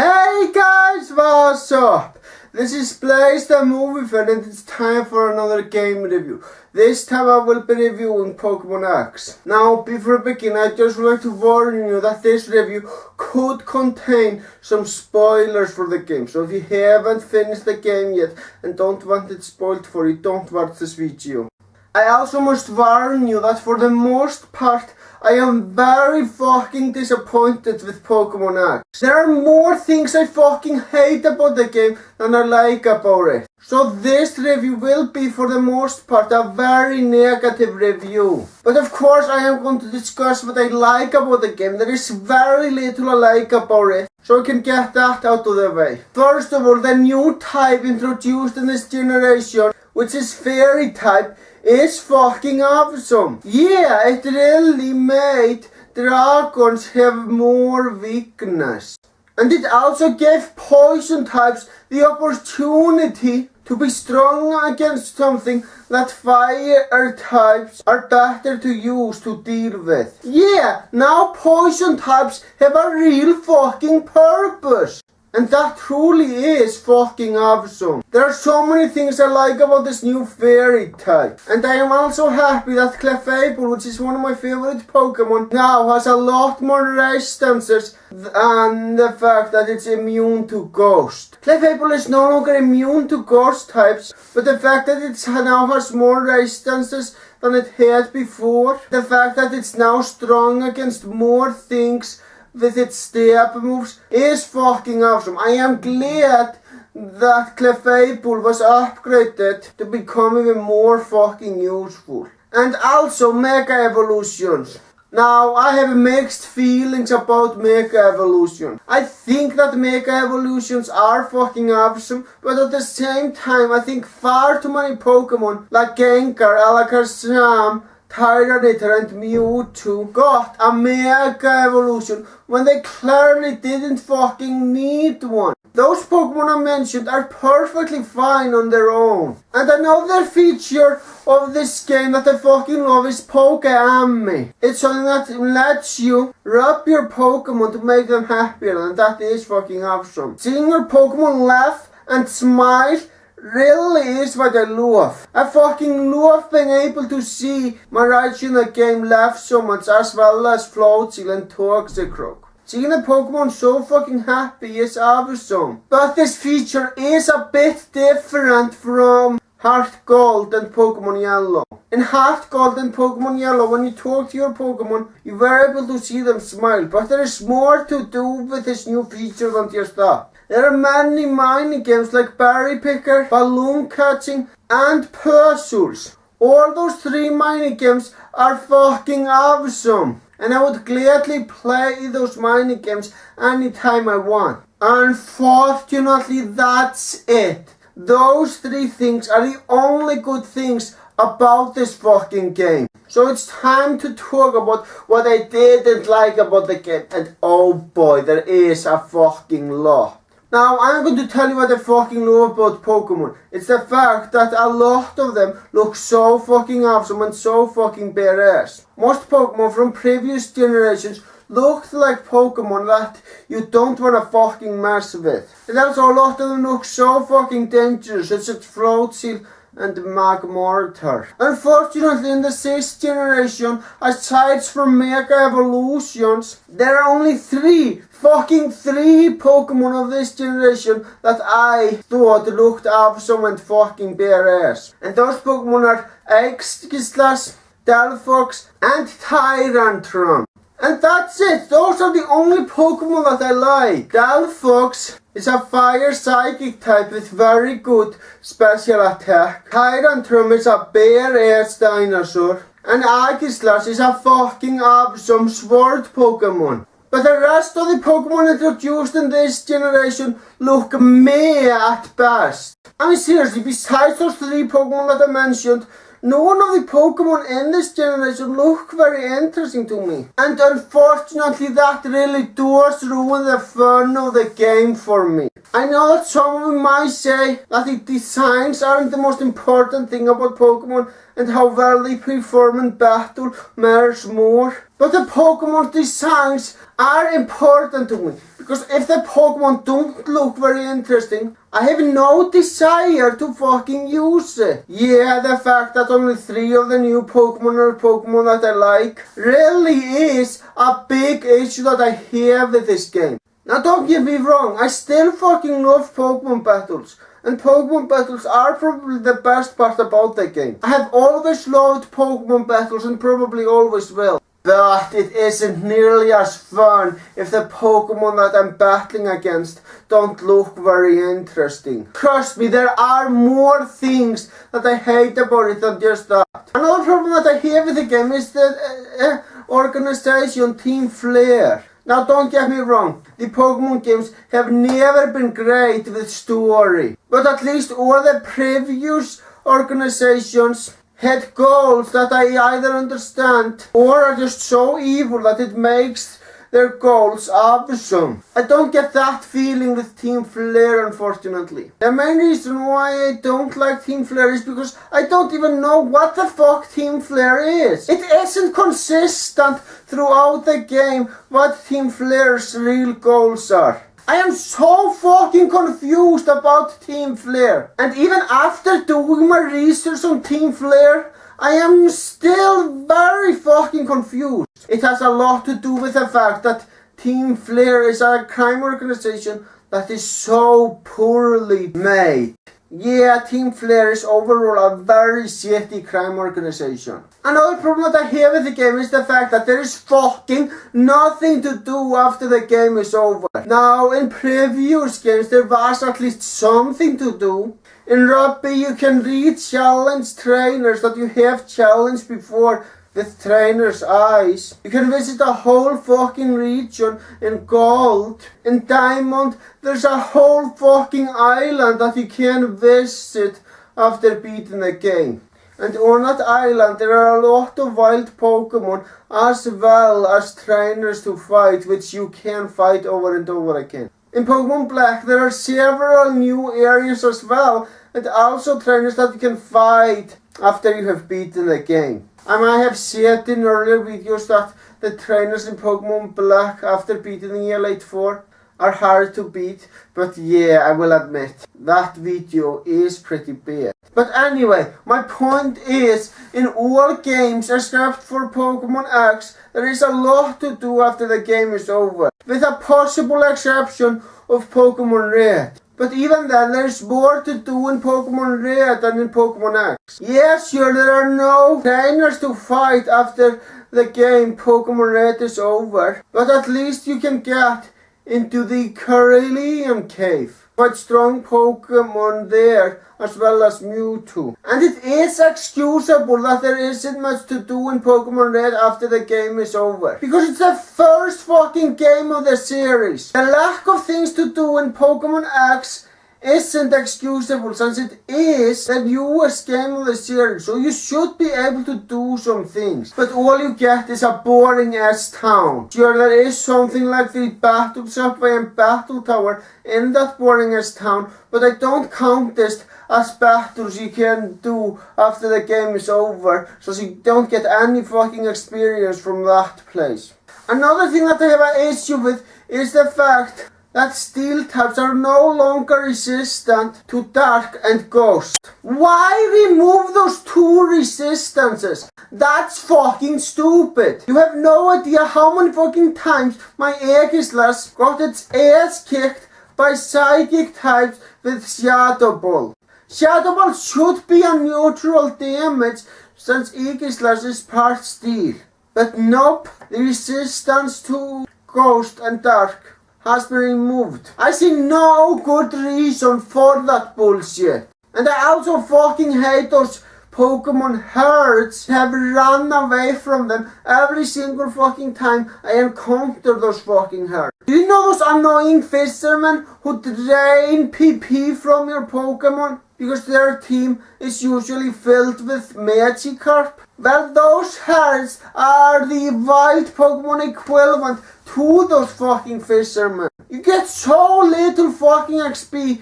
Hey guys, what's up? This is Blaze the Movie Fan and it's time for another game review. This time I will be reviewing Pokémon X. Now, before I begin, I just would like to warn you that this review could contain some spoilers for the game. So if you haven't finished the game yet and don't want it spoiled for you, don't watch this video. I also must warn you that for the most part, I am very fucking disappointed with Pokémon X. There are more things I fucking hate about the game than I like about it. So this review will be for the most part a very negative review. But of course I am going to discuss what I like about the game. There is very little I like about it, so I can get that out of the way. First of all, the new type introduced in this generation, which is Fairy type, is fucking awesome. Yeah, it really made dragons have more weakness. And it also gave poison types the opportunity to be strong against something that fire types are better to use to deal with. Yeah, now poison types have a real fucking purpose. And that truly is fucking awesome. There are so many things I like about this new fairy type. And I am also happy that Clefable, which is one of my favorite Pokemon, now has a lot more resistances than the fact that it's immune to ghost. Clefable is no longer immune to ghost types, but the fact that it now has more resistances than it had before, the fact that it's now strong against more things with its step moves is fucking awesome. I am glad that Clefable was upgraded to become even more fucking useful. And also Mega Evolutions. Now, I have mixed feelings about Mega Evolution. I think that Mega Evolutions are fucking awesome, but at the same time I think far too many Pokemon like Gengar, Alakazam, Tyranitar and Mewtwo got a Mega Evolution when they clearly didn't fucking need one. Those Pokemon I mentioned are perfectly fine on their own. And another feature of this game that I fucking love is Poke-Ami. It's something that lets you rub your Pokemon to make them happier, and that is fucking awesome. Seeing your Pokemon laugh and smile really is what I love. I fucking love being able to see my Raichu in the game laugh so much, as well as Floatzel and Toxicroak. Seeing a Pokemon so fucking happy is awesome. But this feature is a bit different from Heart Gold and Pokemon Yellow. In Heart Gold and Pokemon Yellow, when you talk to your Pokemon, you were able to see them smile. But there is more to do with this new feature than just that. There are many mini-games like Berry Picker, Balloon Catching, and Puzzles. All those three mini-games are fucking awesome. And I would gladly play those mini-games anytime I want. Unfortunately, that's it. Those three things are the only good things about this fucking game. So it's time to talk about what I didn't like about the game. And oh boy, there is a fucking lot. Now, I'm going to tell you what I fucking love about Pokemon. It's the fact that a lot of them look so fucking awesome and so fucking badass. Most Pokemon from previous generations looked like Pokemon that you don't want to fucking mess with. And also a lot of them look so fucking dangerous, such as Floatzel and Magmortar. Unfortunately, in the 6th generation, aside from Mega Evolutions, there are only three Pokemon of this generation that I thought looked awesome and fucking badass. And those Pokemon are Aegislash, Delphox, and Tyrantrum. And that's it. Those are the only Pokemon that I like. Delphox is a fire psychic type with very good special attack. Tyrantrum is a bear-ass dinosaur. And Aegislash is a fucking awesome sword Pokemon. But the rest of the Pokemon introduced in this generation look meh at best. I mean seriously, besides those three Pokemon that I mentioned, none of the Pokemon in this generation look very interesting to me. And unfortunately that really does ruin the fun of the game for me. I know that some of you might say that the designs aren't the most important thing about Pokemon and how well they perform in battle matters more. But the Pokemon designs are important to me, because if the Pokemon don't look very interesting, I have no desire to fucking use it. Yeah, the fact that only 3 of the new Pokemon are Pokemon that I like really is a big issue that I have with this game. Now don't get me wrong, I still fucking love Pokemon battles. And Pokemon battles are probably the best part about the game. I have always loved Pokemon battles and probably always will. But it isn't nearly as fun if the Pokemon that I'm battling against don't look very interesting. Trust me, there are more things that I hate about it than just that. Another problem that I have with the game is the organization Team Flare. Now don't get me wrong, the Pokemon games have never been great with story. But at least all the previous organizations had goals that I either understand or are just so evil that it makes their goals awesome. I don't get that feeling with Team Flare, unfortunately. The main reason why I don't like Team Flare is because I don't even know what the fuck Team Flare is. It isn't consistent throughout the game what Team Flare's real goals are. I am so fucking confused about Team Flare. And even after doing my research on Team Flare, I am still very fucking confused. It has a lot to do with the fact that Team Flare is a crime organization that is so poorly made. Yeah, Team Flare is overall a very shitty crime organization. Another problem that I have with the game is the fact that there is fucking nothing to do after the game is over. Now, in previous games there was at least something to do. In Rugby you can re-challenge trainers that you have challenged before with trainers' eyes. You can visit a whole fucking region in Gold. In Diamond, there's a whole fucking island that you can visit after beating the game. And on that island there are a lot of wild Pokemon as well as trainers to fight, which you can fight over and over again. In Pokemon Black there are several new areas as well, and also trainers that you can fight after you have beaten the game. I might have said in earlier videos that the trainers in Pokemon Black after beating the Elite Four are hard to beat, but yeah, I will admit, that video is pretty bad. But anyway, my point is, in all games except for Pokémon X, there is a lot to do after the game is over, with a possible exception of Pokémon Red. But even then, there's more to do in Pokémon Red than in Pokémon X. Yes, sure, there are no trainers to fight after the game Pokémon Red is over, but at least you can get into the Carillion Cave. Quite strong Pokemon there, as well as Mewtwo. And it is excusable that there isn't much to do in Pokemon Red after the game is over, because it's the first fucking game of the series. The lack of things to do in Pokemon X isn't excusable, since it is the newest game of the series, so you should be able to do some things. But all you get is a boring ass town. Sure, there is something like the battle subway and battle tower in that boring ass town, but I don't count this as battles you can do after the game is over, so you don't get any fucking experience from that place. Another thing that I have an issue with is the fact that steel types are no longer resistant to dark and ghost. Why remove those two resistances? That's fucking stupid. You have no idea how many fucking times my Aegislash got its ass kicked by psychic types with Shadow Ball. Shadow Ball should be a neutral damage since Aegislash is part steel. But nope, the resistance to ghost and dark has been removed. I see no good reason for that bullshit. And I also fucking hate those Pokemon herds have run away from them every single fucking time I encounter those fucking herds. Do you know those annoying fishermen who drain PP from your Pokemon because their team is usually filled with Magikarp? Well, those herds are the wild Pokemon equivalent to those fucking fishermen. You get so little fucking XP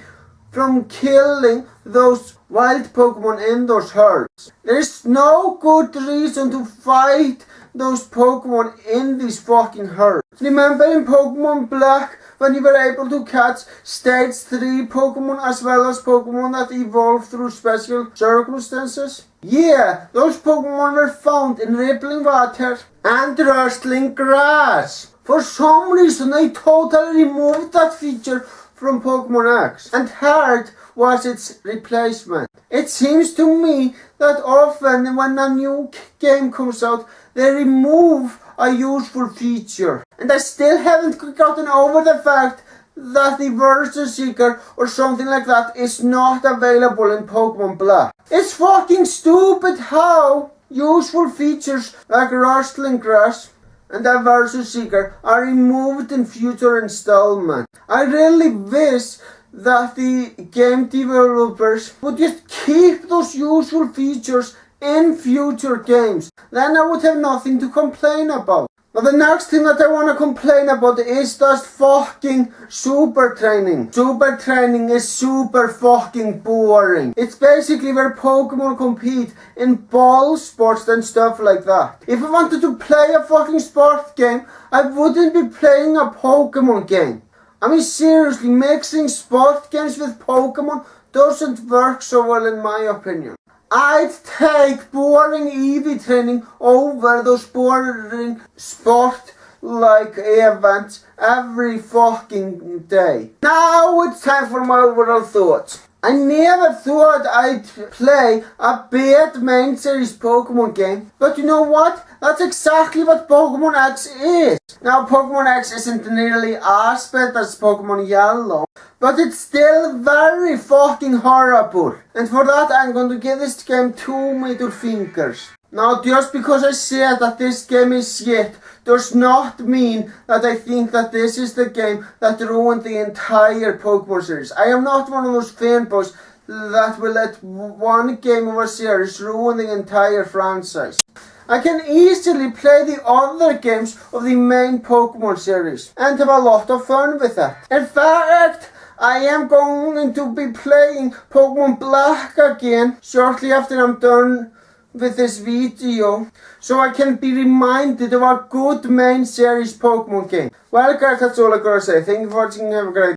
from killing those wild Pokemon in those herds. There's no good reason to fight those Pokemon in these fucking herds. Remember in Pokemon Black when you were able to catch stage 3 Pokemon as well as Pokemon that evolved through special circumstances? Yeah, those Pokemon were found in rippling water and rustling grass. For some reason they totally removed that feature from Pokémon X, and Heart was its replacement. It seems to me that often when a new game comes out, they remove a useful feature. And I still haven't gotten over the fact that the Versus Seeker or something like that is not available in Pokemon Black. It's fucking stupid how useful features like rustling grass and the Versus Seeker are removed in future installments. I really wish that the game developers would just keep those useful features in future games. Then I would have nothing to complain about. But the next thing that I want to complain about is just fucking super training. Super training is super fucking boring. It's basically where Pokemon compete in ball sports and stuff like that. If I wanted to play a fucking sport game, I wouldn't be playing a Pokemon game. I mean seriously, mixing sport games with Pokemon doesn't work so well in my opinion. I'd take boring EV training over those boring sport-like events every fucking day. Now it's time for my overall thoughts. I never thought I'd play a bad main series Pokemon game, but you know what? That's exactly what Pokemon X is. Now Pokemon X isn't nearly as bad as Pokemon Yellow, but it's still very fucking horrible. And for that I'm going to give this game 2 middle fingers. Now just because I said that this game is shit does not mean that I think that this is the game that ruined the entire Pokemon series. I am not one of those fanboys that will let one game of a series ruin the entire franchise. I can easily play the other games of the main Pokemon series and have a lot of fun with that. In fact, I am going to be playing Pokemon Black again shortly after I'm done with this video, so I can be reminded of a good main series Pokemon game. Well guys, that's all I gotta say. Thank you for watching. Have a great day.